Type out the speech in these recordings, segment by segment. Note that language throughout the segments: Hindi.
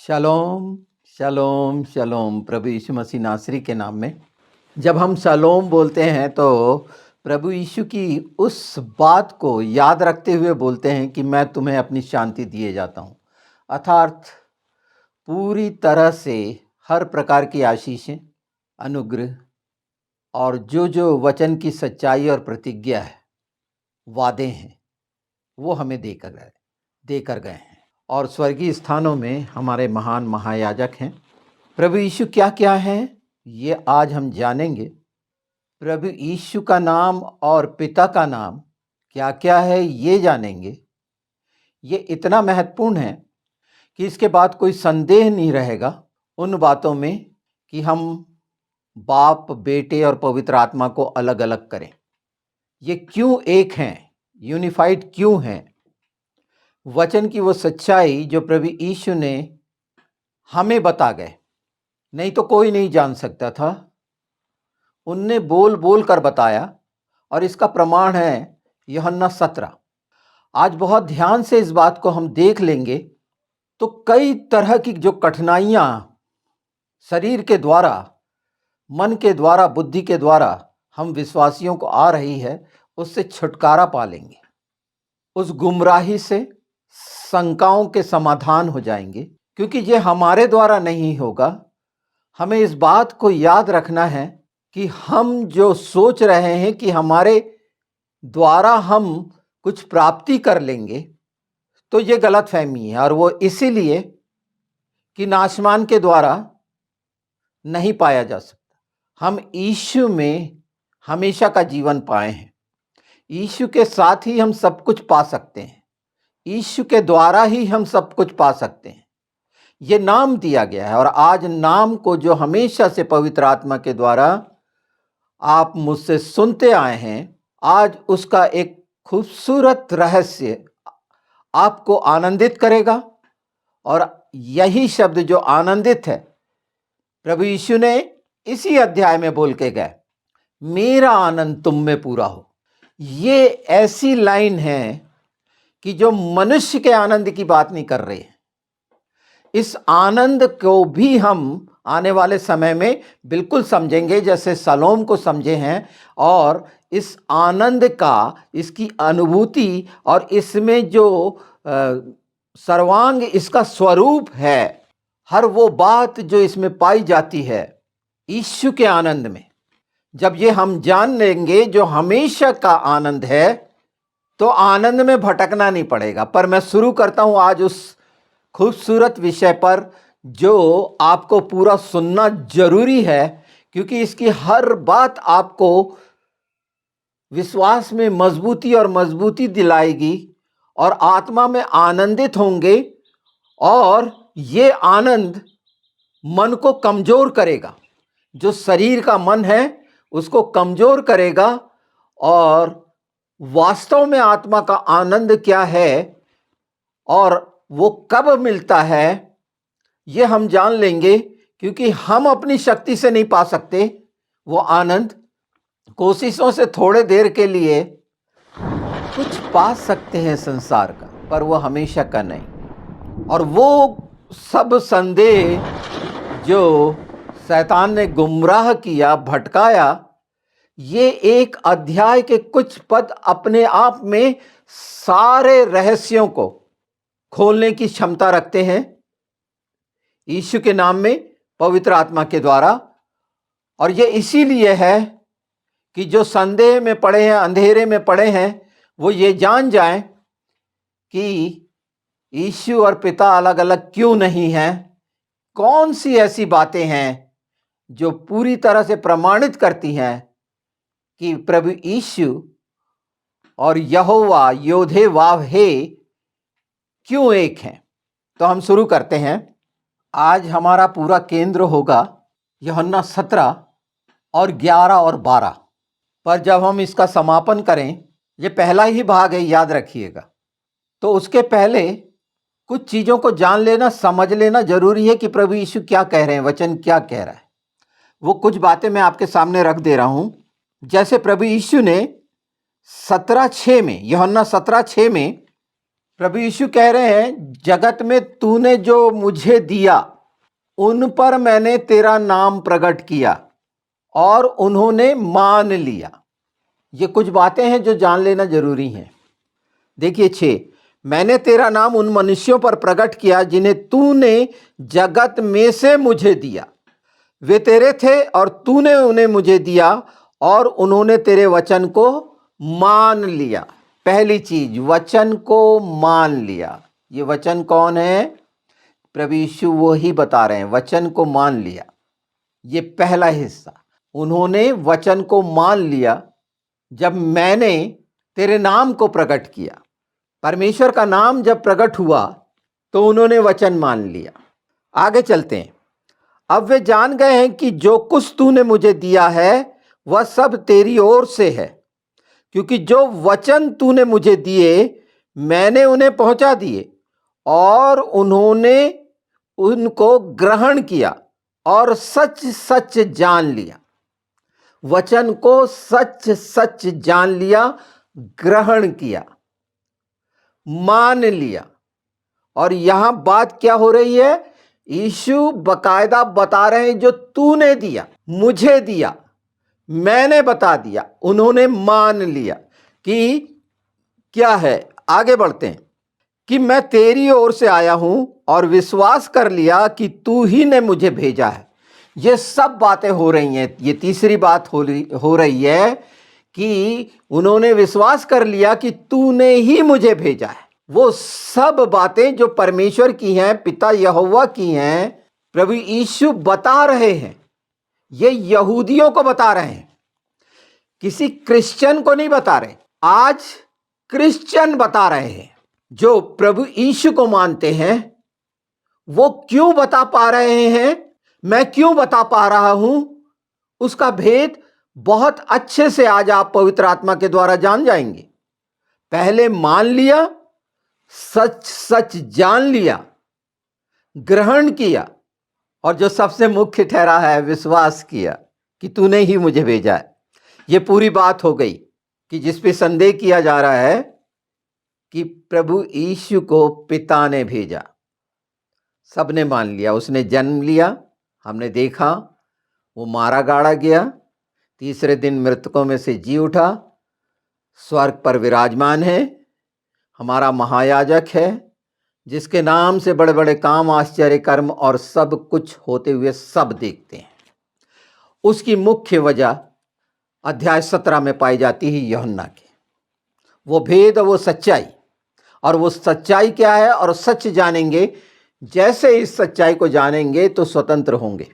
शलोम, शलोम, शलोम। प्रभु यीशु मसीह नासरी के नाम में जब हम शलोम बोलते हैं तो प्रभु यीशु की उस बात को याद रखते हुए बोलते हैं कि मैं तुम्हें अपनी शांति दिए जाता हूँ। अर्थात पूरी तरह से हर प्रकार की आशीषें, अनुग्रह और जो वचन की सच्चाई और प्रतिज्ञा है, वादे हैं, वो हमें देकर गए हैं। और स्वर्गीय स्थानों में हमारे महान महायाजक हैं। प्रभु यीशु क्या क्या है ये आज हम जानेंगे। प्रभु यीशु का नाम और पिता का नाम क्या क्या है ये जानेंगे। ये इतना महत्वपूर्ण है कि इसके बाद कोई संदेह नहीं रहेगा उन बातों में कि हम बाप, बेटे और पवित्र आत्मा को अलग अलग करें। ये क्यों एक हैं, यूनिफाइड क्यों हैं। वचन की वो सच्चाई जो प्रभु यीशु ने हमें बता गए, नहीं तो कोई नहीं जान सकता था। उनने बोल बोल कर बताया और इसका प्रमाण है यूहन्ना 17। आज बहुत ध्यान से इस बात को हम देख लेंगे तो कई तरह की जो कठिनाइयाँ शरीर के द्वारा, मन के द्वारा, बुद्धि के द्वारा हम विश्वासियों को आ रही है, उससे छुटकारा पा लेंगे। उस गुमराही से शंकाओं के समाधान हो जाएंगे, क्योंकि ये हमारे द्वारा नहीं होगा। हमें इस बात को याद रखना है कि हम जो सोच रहे हैं कि हमारे द्वारा हम कुछ प्राप्ति कर लेंगे, तो ये गलतफहमी है। और वो इसीलिए कि नाशमान के द्वारा नहीं पाया जा सकता। हम यीशु में हमेशा का जीवन पाए हैं। यीशु के साथ ही हम सब कुछ पा सकते हैं। यीशु के द्वारा ही हम सब कुछ पा सकते हैं। ये नाम दिया गया है। और आज नाम को जो हमेशा से पवित्र आत्मा के द्वारा आप मुझसे सुनते आए हैं, आज उसका एक खूबसूरत रहस्य आपको आनंदित करेगा। और यही शब्द जो आनंदित है, प्रभु यीशु ने इसी अध्याय में बोल के गए, मेरा आनंद तुम में पूरा हो। ये ऐसी लाइन है कि जो मनुष्य के आनंद की बात नहीं कर रहे हैं। इस आनंद को भी हम आने वाले समय में बिल्कुल समझेंगे, जैसे शलोम को समझे हैं। और इस आनंद का, इसकी अनुभूति और इसमें जो सर्वांग इसका स्वरूप है, हर वो बात जो इसमें पाई जाती है यीशु के आनंद में, जब ये हम जान लेंगे जो हमेशा का आनंद है, तो आनंद में भटकना नहीं पड़ेगा। पर मैं शुरू करता हूं आज उस खूबसूरत विषय पर जो आपको पूरा सुनना जरूरी है, क्योंकि इसकी हर बात आपको विश्वास में मजबूती और मजबूती दिलाएगी और आत्मा में आनंदित होंगे। और ये आनंद मन को कमजोर करेगा, जो शरीर का मन है उसको कमजोर करेगा। और वास्तव में आत्मा का आनंद क्या है और वो कब मिलता है, ये हम जान लेंगे। क्योंकि हम अपनी शक्ति से नहीं पा सकते वो आनंद। कोशिशों से थोड़े देर के लिए कुछ पा सकते हैं संसार का, पर वो हमेशा का नहीं। और वो सब संदेह जो शैतान ने गुमराह किया, भटकाया, ये एक अध्याय के कुछ पद अपने आप में सारे रहस्यों को खोलने की क्षमता रखते हैं यीशु के नाम में, पवित्र आत्मा के द्वारा। और ये इसीलिए है कि जो संदेह में पड़े हैं, अंधेरे में पड़े हैं, वो ये जान जाएं कि यीशु और पिता अलग अलग क्यों नहीं हैं। कौन सी ऐसी बातें हैं जो पूरी तरह से प्रमाणित करती हैं कि प्रभु यीशु और यहोवा योधे वाव हे क्यों एक हैं। तो हम शुरू करते हैं। आज हमारा पूरा केंद्र होगा यूहन्ना 17 और 11 और 12 पर। जब हम इसका समापन करें, ये पहला ही भाग है, याद रखिएगा। तो उसके पहले कुछ चीज़ों को जान लेना, समझ लेना जरूरी है कि प्रभु यीशु क्या कह रहे हैं, वचन क्या कह रहा है। वो कुछ बातें मैं आपके सामने रख दे रहा हूं। जैसे प्रभु यीशु ने 17:6 में, यूहन्ना 17:6 में प्रभु यीशु कह रहे हैं, जगत में तूने जो मुझे दिया उन पर मैंने तेरा नाम प्रकट किया और उन्होंने मान लिया। ये कुछ बातें हैं जो जान लेना जरूरी है। देखिए 6, मैंने तेरा नाम उन मनुष्यों पर प्रकट किया जिन्हें तूने जगत में से मुझे दिया। वे तेरे थे और तूने उन्हें मुझे दिया और उन्होंने तेरे वचन को मान लिया। पहली चीज, वचन को मान लिया। ये वचन कौन है? प्रभु यीशु वो ही बता रहे हैं, वचन को मान लिया। ये पहला हिस्सा, उन्होंने वचन को मान लिया। जब मैंने तेरे नाम को प्रकट किया, परमेश्वर का नाम जब प्रकट हुआ तो उन्होंने वचन मान लिया। आगे चलते हैं। अब वे जान गए हैं कि जो कुछ तूने मुझे दिया है वह सब तेरी ओर से है, क्योंकि जो वचन तूने मुझे दिए मैंने उन्हें पहुंचा दिए और उन्होंने उनको ग्रहण किया और सच सच जान लिया। वचन को सच सच जान लिया, ग्रहण किया, मान लिया। और यहां बात क्या हो रही है? यीशु बकायदा बता रहे हैं, जो तूने दिया, मुझे दिया, मैंने बता दिया, उन्होंने मान लिया कि क्या है। आगे बढ़ते हैं कि मैं तेरी ओर से आया हूं और विश्वास कर लिया कि तू ही ने मुझे भेजा है। ये सब बातें हो रही हैं। ये तीसरी बात हो रही है कि उन्होंने विश्वास कर लिया कि तूने ही मुझे भेजा है। वो सब बातें जो परमेश्वर की हैं, पिता यहोवा की हैं, प्रभु यीशु बता रहे हैं। ये यहूदियों को बता रहे हैं, किसी क्रिश्चियन को नहीं बता रहे। आज क्रिश्चियन बता रहे हैं, जो प्रभु यीशु को मानते हैं। वो क्यों बता पा रहे हैं, मैं क्यों बता पा रहा हूं, उसका भेद बहुत अच्छे से आज आप पवित्र आत्मा के द्वारा जान जाएंगे। पहले मान लिया, सच सच जान लिया, ग्रहण किया, और जो सबसे मुख्य ठहरा है, विश्वास किया कि तूने ही मुझे भेजा है। ये पूरी बात हो गई कि जिस पे संदेह किया जा रहा है कि प्रभु यीशु को पिता ने भेजा। सबने मान लिया। उसने जन्म लिया, हमने देखा, वो मारा गाड़ा गया, तीसरे दिन मृतकों में से जी उठा, स्वर्ग पर विराजमान है, हमारा महायाजक है, जिसके नाम से बड़े बड़े काम, आश्चर्य कर्म और सब कुछ होते हुए सब देखते हैं। उसकी मुख्य वजह अध्याय 17 में पाई जाती है, यूहन्ना की वो भेद, वो सच्चाई। और वो सच्चाई क्या है और सच जानेंगे। जैसे इस सच्चाई को जानेंगे तो स्वतंत्र होंगे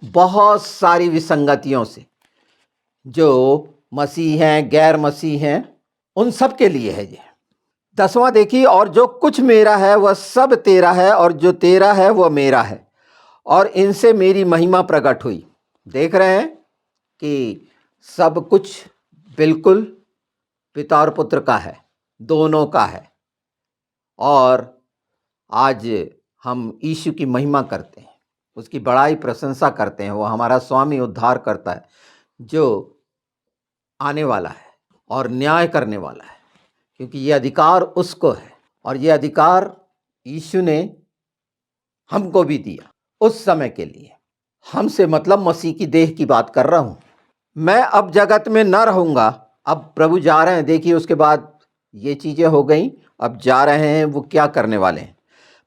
बहुत सारी विसंगतियों से, जो मसीह हैं, गैर मसीह हैं, उन सब के लिए है ये। 10वां देखिए, और जो कुछ मेरा है वह सब तेरा है, और जो तेरा है वह मेरा है, और इनसे मेरी महिमा प्रकट हुई। देख रहे हैं कि सब कुछ बिल्कुल पिता और पुत्र का है, दोनों का है। और आज हम यीशु की महिमा करते हैं, उसकी बड़ाई प्रशंसा करते हैं। वो हमारा स्वामी, उद्धार करता है, जो आने वाला है और न्याय करने वाला है, क्योंकि ये अधिकार उसको है। और ये अधिकार यीशु ने हमको भी दिया उस समय के लिए। हमसे मतलब मसीह की देह की बात कर रहा हूं। मैं अब जगत में न रहूंगा। अब प्रभु जा रहे हैं, देखिए उसके बाद ये चीजें हो गई, अब जा रहे हैं, वो क्या करने वाले हैं।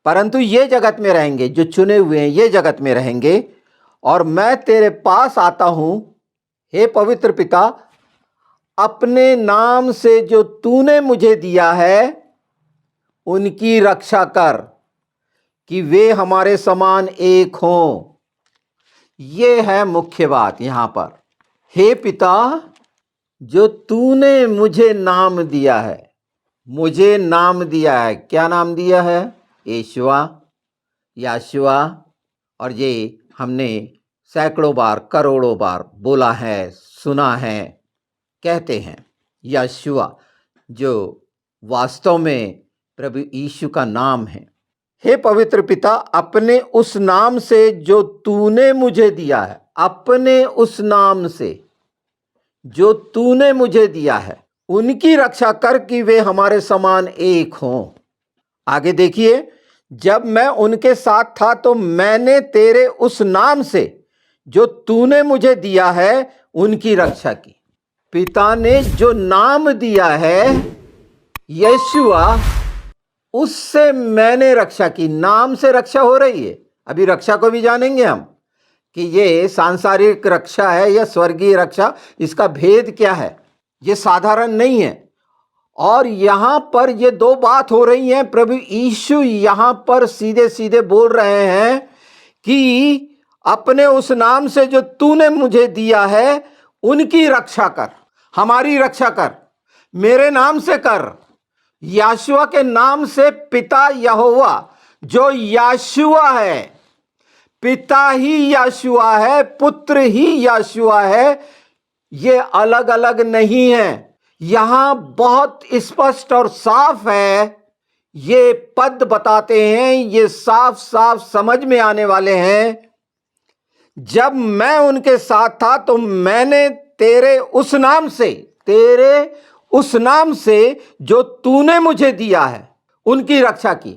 परंतु ये जगत में रहेंगे, जो चुने हुए हैं ये जगत में रहेंगे। और मैं तेरे पास आता हूं, हे पवित्र पिता, अपने नाम से जो तूने मुझे दिया है उनकी रक्षा कर, कि वे हमारे समान एक हों। ये है मुख्य बात यहां पर। हे पिता, जो तूने मुझे नाम दिया है, मुझे नाम दिया है। क्या नाम दिया है? यीशुआ, याशुआ। और ये हमने सैकड़ों बार, करोड़ों बार बोला है, सुना है, कहते हैं याशुआ, जो वास्तव में प्रभु यीशु का नाम है। हे पवित्र पिता, अपने उस नाम से जो तूने मुझे दिया है, अपने उस नाम से जो तूने मुझे दिया है, उनकी रक्षा कर कि वे हमारे समान एक हों। आगे देखिए, जब मैं उनके साथ था तो मैंने तेरे उस नाम से जो तूने मुझे दिया है उनकी रक्षा की। पिता ने जो नाम दिया है यीशुआ, उससे मैंने रक्षा की। नाम से रक्षा हो रही है। अभी रक्षा को भी जानेंगे हम कि ये सांसारिक रक्षा है या स्वर्गीय रक्षा, इसका भेद क्या है। ये साधारण नहीं है। और यहां पर ये दो बात हो रही हैं। प्रभु यीशु यहां पर सीधे सीधे बोल रहे हैं कि अपने उस नाम से जो तूने मुझे दिया है उनकी रक्षा कर, हमारी रक्षा कर, मेरे नाम से कर, याशुआ के नाम से। पिता यहोवा जो याशुआ है, पिता ही याशुआ है, पुत्र ही याशुआ है, ये अलग अलग नहीं है। यहां बहुत स्पष्ट और साफ है। ये पद बताते हैं, ये साफ साफ समझ में आने वाले हैं। जब मैं उनके साथ था तो मैंने तेरे उस नाम से जो तूने मुझे दिया है उनकी रक्षा की।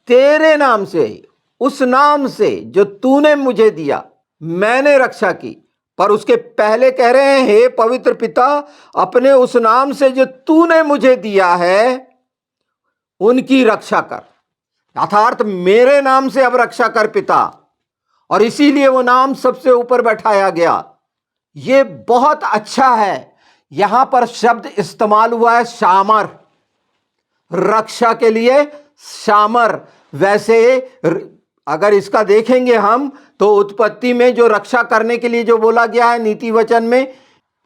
तेरे नाम से, उस नाम से जो तूने मुझे दिया, मैंने रक्षा की। पर उसके पहले कह रहे हैं, हे पवित्र पिता, अपने उस नाम से जो तूने मुझे दिया है उनकी रक्षा कर। अर्थात मेरे नाम से अब रक्षा कर पिता। और इसीलिए वो नाम सबसे ऊपर बैठाया गया। ये बहुत अच्छा है। यहां पर शब्द इस्तेमाल हुआ है शामर, रक्षा के लिए शामर। वैसे अगर इसका देखेंगे हम तो उत्पत्ति में जो रक्षा करने के लिए जो बोला गया है नीति वचन में,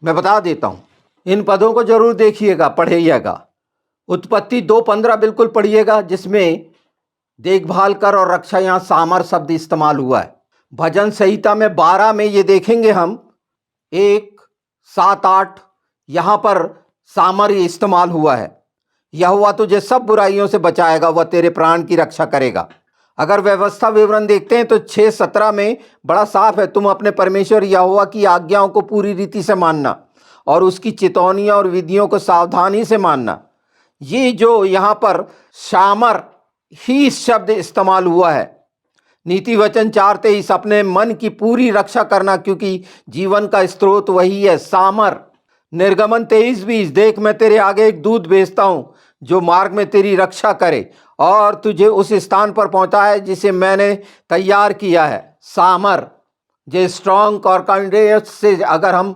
मैं बता देता हूं, इन पदों को जरूर देखिएगा, पढ़िएगा। उत्पत्ति 2:15 बिल्कुल पढ़िएगा, जिसमें देखभाल कर और रक्षा, यहां सामर शब्द इस्तेमाल हुआ है। भजन संहिता में 12 में ये देखेंगे हम, 1, 7, 8, यहां पर सामर इस्तेमाल हुआ है। यहोवा तुझे सब बुराइयों से बचाएगा, वह तेरे प्राण की रक्षा करेगा। अगर व्यवस्था विवरण देखते हैं तो 6:17 में बड़ा साफ है, तुम अपने परमेश्वर यहोवा की आज्ञाओं को पूरी रीति से मानना और उसकी चितौनियां और विधियों को सावधानी से मानना। ये जो यहाँ पर शामर ही शब्द इस्तेमाल हुआ है। नीति वचन 4:23, अपने मन की पूरी रक्षा करना क्योंकि जीवन का स्रोत वही है। सामर। निर्गमन 23:20, देख मैं तेरे आगे एक दूत भेजता हूं जो मार्ग में तेरी रक्षा करे और तुझे उस स्थान पर पहुंचाए जिसे मैंने तैयार किया है। सामर। जो स्ट्रॉन्ग कॉन्कॉर्डियंस से अगर हम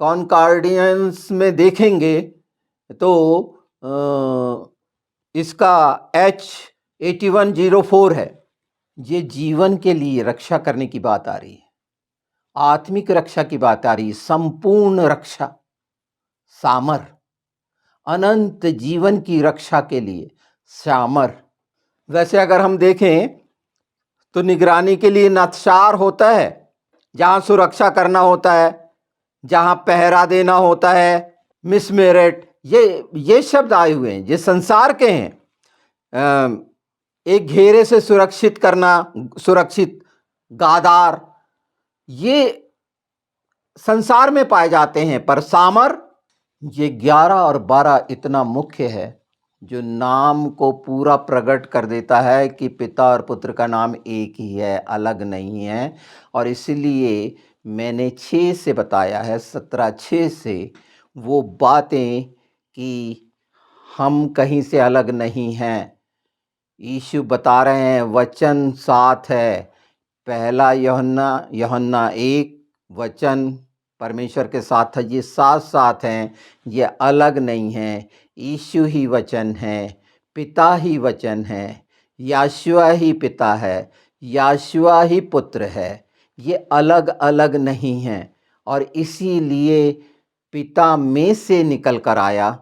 कॉन्कॉर्डियंस में देखेंगे तो इसका H8104 है। ये जीवन के लिए रक्षा करने की बात आ रही है, आत्मिक रक्षा की बात आ रही है, संपूर्ण रक्षा। सामर, अनंत जीवन की रक्षा के लिए सामर। वैसे अगर हम देखें तो निगरानी के लिए नत्सार होता है, जहां सुरक्षा करना होता है, जहां पहरा देना होता है। मिसमेरेट, ये शब्द आए हुए हैं, ये संसार के हैं। एक घेरे से सुरक्षित करना, सुरक्षित, गादार, ये संसार में पाए जाते हैं। पर सामर, ये 11 और 12 इतना मुख्य है जो नाम को पूरा प्रकट कर देता है कि पिता और पुत्र का नाम एक ही है, अलग नहीं है। और इसलिए मैंने 6 से बताया है, 17:6 से, वो बातें कि हम कहीं से अलग नहीं हैं। यीशु बता रहे हैं, वचन साथ है। पहला यूहन्ना 1, वचन परमेश्वर के साथ था। ये साथ साथ हैं, ये अलग नहीं हैं। यीशु ही वचन है, पिता ही वचन है, याशुआ ही पिता है, याशुआ ही पुत्र है। ये अलग अलग नहीं हैं। और इसीलिए पिता में से निकल कर आया।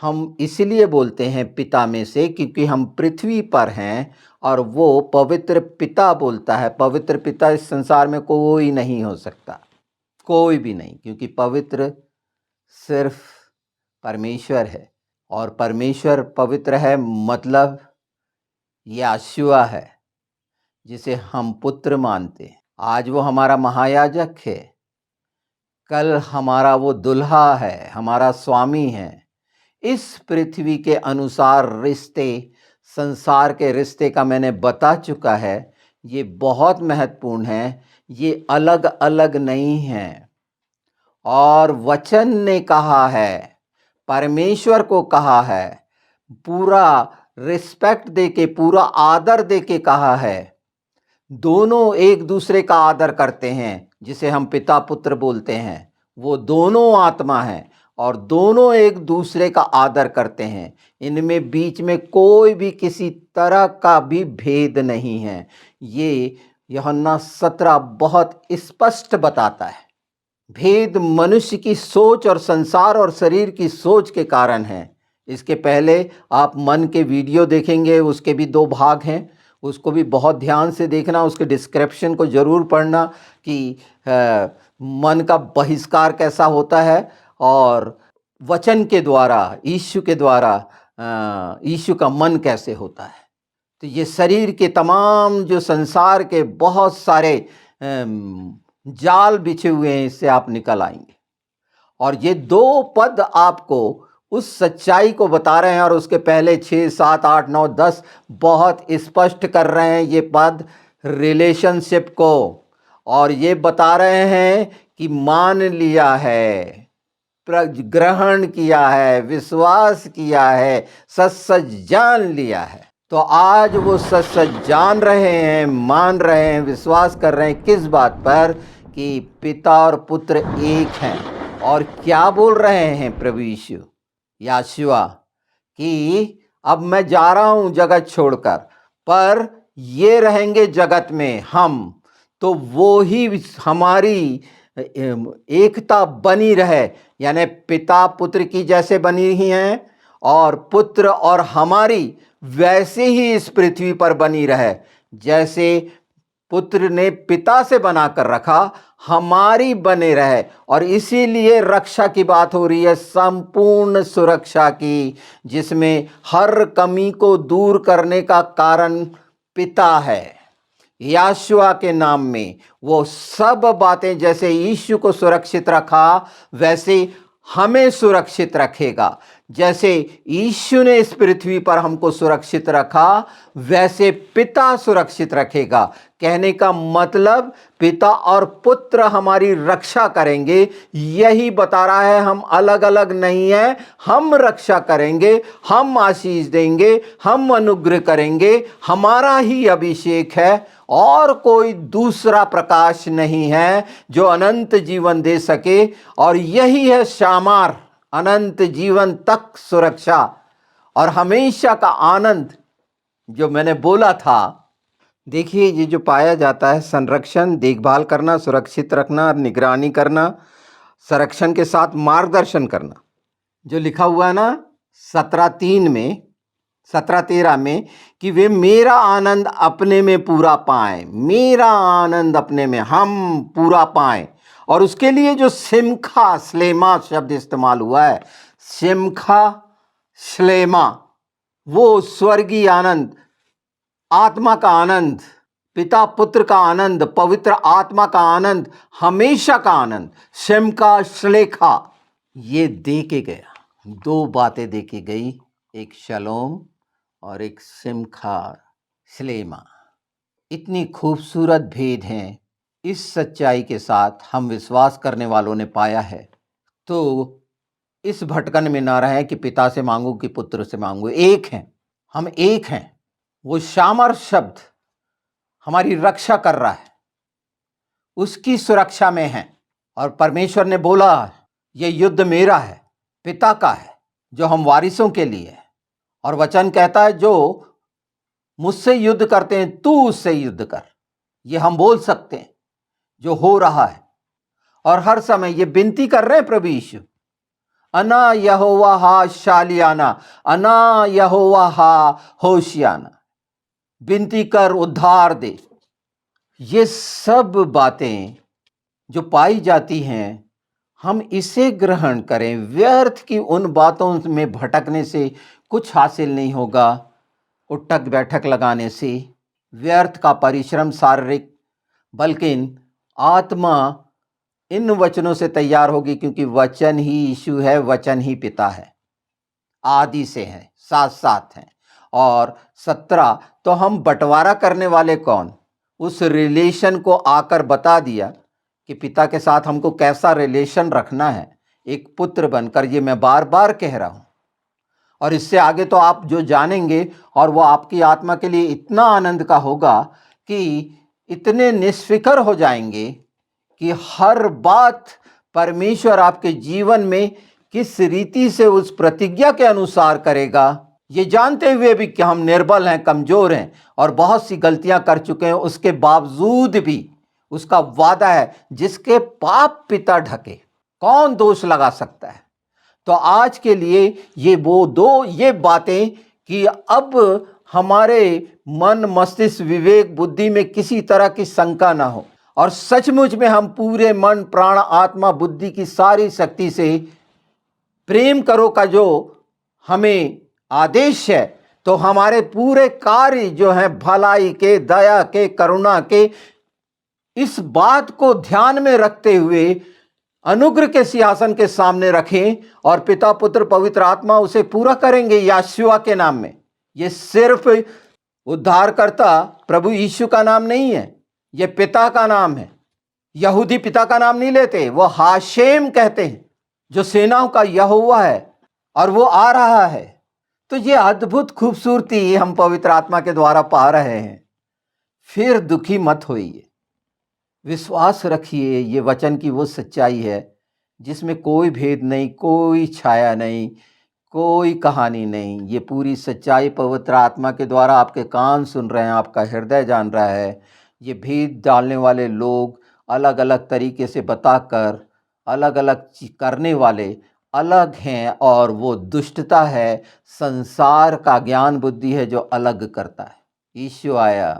हम इसलिए बोलते हैं पिता में से क्योंकि हम पृथ्वी पर हैं और वो पवित्र पिता बोलता है। पवित्र पिता इस संसार में कोई नहीं हो सकता, कोई भी नहीं, क्योंकि पवित्र सिर्फ परमेश्वर है। और परमेश्वर पवित्र है, मतलब याशुआ है जिसे हम पुत्र मानते हैं। आज वो हमारा महायाजक है, कल हमारा वो दुल्हा है, हमारा स्वामी है। इस पृथ्वी के अनुसार रिश्ते, संसार के रिश्ते का मैंने बता चुका है। ये बहुत महत्वपूर्ण है, ये अलग अलग नहीं हैं। और वचन ने कहा है, परमेश्वर को कहा है, पूरा रिस्पेक्ट देके, पूरा आदर देके कहा है। दोनों एक दूसरे का आदर करते हैं, जिसे हम पिता पुत्र बोलते हैं। वो दोनों आत्मा हैं और दोनों एक दूसरे का आदर करते हैं। इनमें बीच में कोई भी किसी तरह का भी भेद नहीं है। ये यूहन्ना 17 बहुत स्पष्ट बताता है। भेद मनुष्य की सोच और संसार और शरीर की सोच के कारण है। इसके पहले आप मन के वीडियो देखेंगे, उसके भी 2 भाग हैं, उसको भी बहुत ध्यान से देखना, उसके डिस्क्रिप्शन को ज़रूर पढ़ना कि मन का बहिष्कार कैसा होता है और वचन के द्वारा, यीशु के द्वारा यीशु का मन कैसे होता है। तो ये शरीर के तमाम जो संसार के बहुत सारे जाल बिछे हुए हैं, इससे आप निकल आएंगे। और ये 2 पद आपको उस सच्चाई को बता रहे हैं, और उसके पहले 6, 7, 8, 9, 10 बहुत स्पष्ट कर रहे हैं ये पद रिलेशनशिप को। और ये बता रहे हैं कि मान लिया है, ग्रहण किया है, विश्वास किया है, सच जान लिया है। तो आज वो सच जान रहे हैं, मान रहे हैं, विश्वास कर रहे हैं किस बात पर? कि पिता और पुत्र एक हैं। और क्या बोल रहे हैं प्रभु यीशु याशुआ कि अब मैं जा रहा हूं जगत छोड़कर, पर ये रहेंगे जगत में हम, तो वो ही हमारी एकता बनी रहे। यानी पिता पुत्र की जैसे बनी ही हैं, और पुत्र और हमारी वैसे ही इस पृथ्वी पर बनी रहे। जैसे पुत्र ने पिता से बनाकर रखा, हमारी बने रहे। और इसीलिए रक्षा की बात हो रही है, संपूर्ण सुरक्षा की, जिसमें हर कमी को दूर करने का कारण पिता है। याशुआ के नाम में वो सब बातें, जैसे यीशु को सुरक्षित रखा वैसे हमें सुरक्षित रखेगा। जैसे यीशु ने इस पृथ्वी पर हमको सुरक्षित रखा, वैसे पिता सुरक्षित रखेगा। कहने का मतलब पिता और पुत्र हमारी रक्षा करेंगे। यही बता रहा है, हम अलग अलग नहीं है, हम रक्षा करेंगे, हम आशीष देंगे, हम अनुग्रह करेंगे। हमारा ही अभिषेक है, और कोई दूसरा प्रकाश नहीं है जो अनंत जीवन दे सके। और यही है शामार, अनंत जीवन तक सुरक्षा और हमेशा का आनंद, जो मैंने बोला था। देखिए, ये जो पाया जाता है, संरक्षण, देखभाल करना, सुरक्षित रखना, निगरानी करना, संरक्षण के साथ मार्गदर्शन करना, जो लिखा हुआ है ना 17:3 में, 17:13 में, कि वे मेरा आनंद अपने में पूरा पाएं, मेरा आनंद अपने में हम पूरा पाएं। और उसके लिए जो सिमखा श्लेमा शब्द इस्तेमाल हुआ है, सिमखा श्लेमा, वो स्वर्गीय आनंद, आत्मा का आनंद, पिता पुत्र का आनंद, पवित्र आत्मा का आनंद, हमेशा का आनंद, सिमखा श्लेखा, ये दे के गया। 2 बातें दे के गई, एक शलोम और एक सिमखा श्लेमा। इतनी खूबसूरत भेद हैं, इस सच्चाई के साथ हम विश्वास करने वालों ने पाया है। तो इस भटकन में ना रहे कि पिता से मांगू कि पुत्र से मांगू। एक हैं, हम एक हैं। वो शामर शब्द हमारी रक्षा कर रहा है, उसकी सुरक्षा में है। और परमेश्वर ने बोला, ये युद्ध मेरा है, पिता का है, जो हम वारिसों के लिए है। और वचन कहता है, जो मुझसे युद्ध करते हैं तू उससे युद्ध कर। ये हम बोल सकते हैं, जो हो रहा है। और हर समय ये विनती कर रहे हैं प्रभु यीशु, अना यहोवा हा शालियाना, अना यहोवा हा होशियाना, विनती कर, उद्धार दे। ये सब बातें जो पाई जाती हैं, हम इसे ग्रहण करें। व्यर्थ की उन बातों में भटकने से कुछ हासिल नहीं होगा, उठक बैठक लगाने से, व्यर्थ का परिश्रम शारीरिक, बल्कि आत्मा इन वचनों से तैयार होगी, क्योंकि वचन ही यीशु है, वचन ही पिता है। आदि से हैं, साथ साथ हैं। और 17 तो हम बंटवारा करने वाले कौन, उस रिलेशन को आकर बता दिया कि पिता के साथ हमको कैसा रिलेशन रखना है एक पुत्र बनकर। ये मैं बार बार कह रहा हूं, और इससे आगे तो आप जो जानेंगे और वो आपकी आत्मा के लिए इतना आनंद का होगा कि इतने निष्फिक्र हो जाएंगे कि हर बात परमेश्वर आपके जीवन में किस रीति से उस प्रतिज्ञा के अनुसार करेगा, ये जानते हुए भी कि हम निर्बल हैं, कमजोर हैं और बहुत सी गलतियां कर चुके हैं, उसके बावजूद भी उसका वादा है जिसके पाप पिता ढके कौन दोष लगा सकता है। तो आज के लिए ये बातें कि अब हमारे मन, मस्तिष्क, विवेक, बुद्धि में किसी तरह की शंका ना हो और सचमुच में हम पूरे मन, प्राण, आत्मा, बुद्धि की सारी शक्ति से प्रेम करो का जो हमें आदेश है, तो हमारे पूरे कार्य जो हैं भलाई के, दया के, करुणा के, इस बात को ध्यान में रखते हुए अनुग्रह के सिंहासन के सामने रखें और पिता, पुत्र, पवित्र आत्मा उसे पूरा करेंगे यीशु के नाम में। ये सिर्फ उद्धारकर्ता प्रभु यीशु का नाम नहीं है, ये पिता का नाम है। यहूदी पिता का नाम नहीं लेते, वो हाशेम कहते हैं, जो सेनाओं का यहोवा है, और वो आ रहा है। तो ये अद्भुत खूबसूरती हम पवित्र आत्मा के द्वारा पा रहे हैं। फिर दुखी मत होइए, विश्वास रखिए, ये वचन की वो सच्चाई है जिसमें कोई भेद नहीं, कोई छाया नहीं, कोई कहानी नहीं। ये पूरी सच्चाई पवित्र आत्मा के द्वारा आपके कान सुन रहे हैं, आपका हृदय जान रहा है। ये भेद डालने वाले लोग अलग अलग तरीके से बताकर अलग अलग करने वाले अलग हैं, और वो दुष्टता है, संसार का ज्ञान बुद्धि है जो अलग करता है। यीशु आया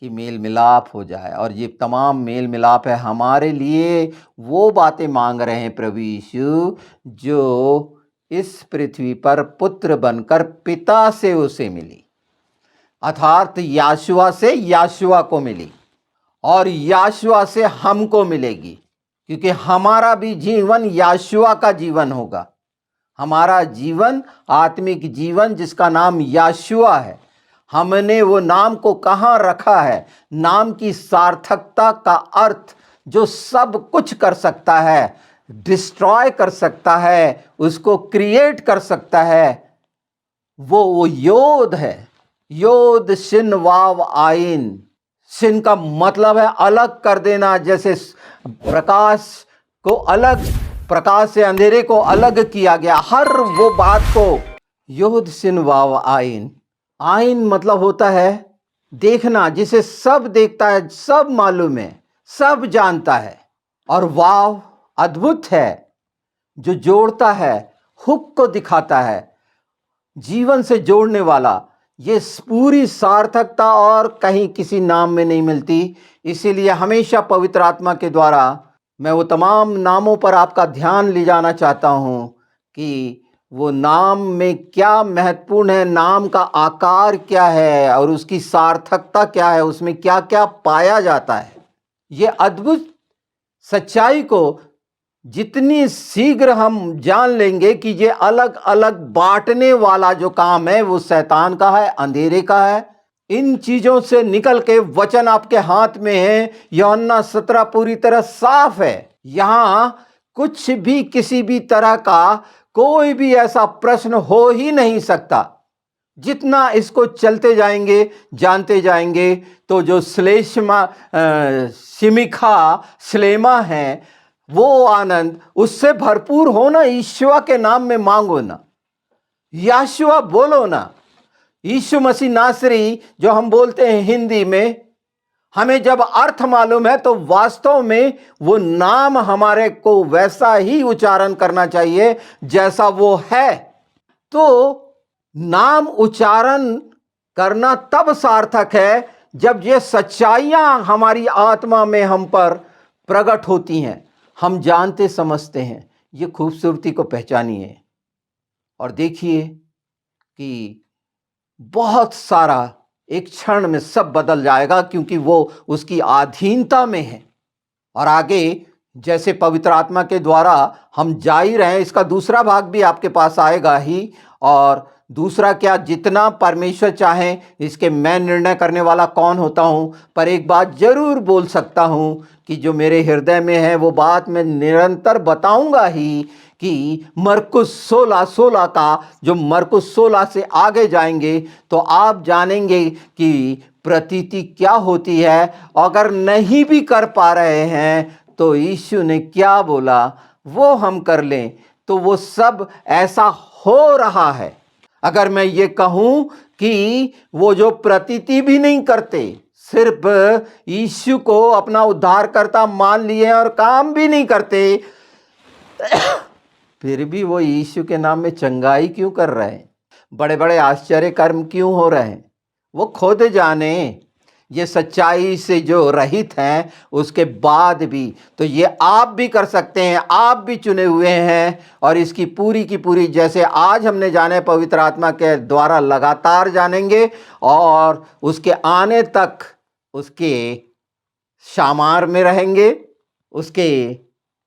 कि मेल मिलाप हो जाए, और ये तमाम मेल मिलाप है हमारे लिए। वो बातें मांग रहे हैं प्रभु यीशु जो इस पृथ्वी पर पुत्र बनकर पिता से उसे मिली, अर्थात याशुआ से याशुआ को मिली और याशुआ से हमको मिलेगी, क्योंकि हमारा भी जीवन याशुआ का जीवन होगा। हमारा जीवन आत्मिक जीवन जिसका नाम याशुआ है, हमने वो नाम को कहाँ रखा है? नाम की सार्थकता का अर्थ जो सब कुछ कर सकता है, डिस्ट्रॉय कर सकता है, उसको क्रिएट कर सकता है, वो योद है। योद शिन वाव आइन। शिन का मतलब है अलग कर देना, जैसे प्रकाश को अलग, प्रकाश से अंधेरे को अलग किया गया, हर वो बात को योद शिन वाव आइन। आइन मतलब होता है देखना, जिसे सब देखता है, सब मालूम है, सब जानता है। और वाव अद्भुत है, जो जोड़ता है, हुक को दिखाता है, जीवन से जोड़ने वाला। ये पूरी सार्थकता और कहीं किसी नाम में नहीं मिलती। इसीलिए हमेशा पवित्र आत्मा के द्वारा मैं वो तमाम नामों पर आपका ध्यान ले जाना चाहता हूँ कि वो नाम में क्या महत्वपूर्ण है, नाम का आकार क्या है और उसकी सार्थकता क्या है, उसमें क्या क्या पाया जाता है। ये अद्भुत सच्चाई को जितनी शीघ्र हम जान लेंगे कि ये अलग अलग बांटने वाला जो काम है वो शैतान का है, अंधेरे का है, इन चीजों से निकल के वचन आपके हाथ में है। यूहन्ना 17 पूरी तरह साफ है। यहां कुछ भी किसी भी तरह का कोई भी ऐसा प्रश्न हो ही नहीं सकता। जितना इसको चलते जाएंगे, जानते जाएंगे, तो जो शिमिखा श्लेमा है, वो आनंद उससे भरपूर होना। ईश्वर के नाम में मांगो ना, याशुआ बोलो ना। यीशु मसीह नासरी जो हम बोलते हैं हिंदी में, हमें जब अर्थ मालूम है तो वास्तव में वो नाम हमारे को वैसा ही उच्चारण करना चाहिए जैसा वो है। तो नाम उच्चारण करना तब सार्थक है जब ये सच्चाइयां हमारी आत्मा में हम पर प्रकट होती हैं, हम जानते समझते हैं। ये खूबसूरती को पहचानिए और देखिए कि बहुत सारा एक क्षण में सब बदल जाएगा, क्योंकि वो उसकी अधीनता में है। और आगे जैसे पवित्र आत्मा के द्वारा हम जा ही रहे हैं, इसका दूसरा भाग भी आपके पास आएगा ही। और दूसरा क्या, जितना परमेश्वर चाहे, इसके मैं निर्णय करने वाला कौन होता हूँ, पर एक बात जरूर बोल सकता हूँ कि जो मेरे हृदय में है वो बात मैं निरंतर बताऊंगा ही कि मरकुस 16:16 का, जो मरकुस 16 से आगे जाएंगे तो आप जानेंगे कि प्रतीति क्या होती है। अगर नहीं भी कर पा रहे हैं तो यीशु ने क्या बोला वो हम कर लें, तो वो सब ऐसा हो रहा है। अगर मैं ये कहूं कि वो जो प्रतीति भी नहीं करते, सिर्फ यीशु को अपना उद्धारकर्ता मान लिए और काम भी नहीं करते, फिर भी वो यीशु के नाम में चंगाई क्यों कर रहे हैं, बड़े बड़े आश्चर्य कर्म क्यों हो रहे हैं, वो खुद जाने। ये सच्चाई से जो रहित हैं, उसके बाद भी तो ये आप भी कर सकते हैं, आप भी चुने हुए हैं। और इसकी पूरी की पूरी, जैसे आज हमने जाने, पवित्र आत्मा के द्वारा लगातार जानेंगे और उसके आने तक उसके शामार में रहेंगे, उसके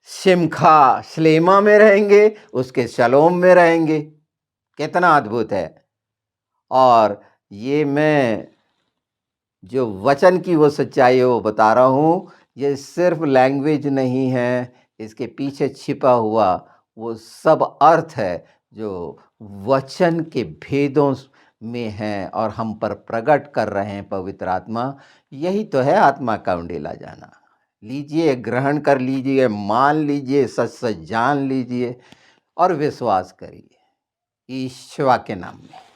शिमखा श्लेमा में रहेंगे, उसके शलोम में रहेंगे। कितना अद्भुत है। और ये मैं जो वचन की वो सच्चाई है वो बता रहा हूँ। ये सिर्फ लैंग्वेज नहीं है, इसके पीछे छिपा हुआ वो सब अर्थ है जो वचन के भेदों में है और हम पर प्रकट कर रहे हैं पवित्र आत्मा। यही तो है आत्मा का उंडेला जाना। लीजिए, ग्रहण कर लीजिए, मान लीजिए, सच सच जान लीजिए और विश्वास करिए ईश्वर के नाम में।